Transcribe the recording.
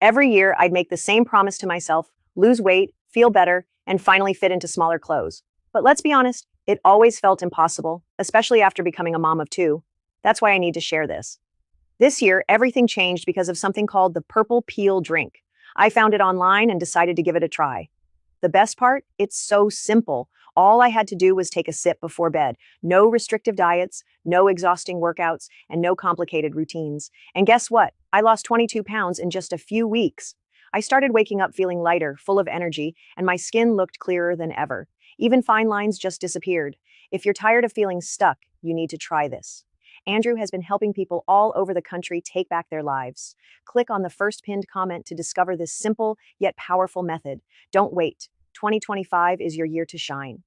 Every year, I'd make the same promise to myself: lose weight, feel better, and finally fit into smaller clothes. But let's be honest, it always felt impossible, especially after becoming a mom of two. That's why I need to share this. This year, everything changed because of something called the purple peel drink. I found it online and decided to give it a try. The best part? It's so simple. All I had to do was take a sip before bed. No restrictive diets, no exhausting workouts, and no complicated routines. And guess what? I lost 22 pounds in just a few weeks. I started waking up feeling lighter, full of energy, and my skin looked clearer than ever. Even fine lines just disappeared. If you're tired of feeling stuck, you need to try this. Andrew has been helping people all over the country take back their lives. Click on the first pinned comment to discover this simple yet powerful method. Don't wait. 2025 is your year to shine.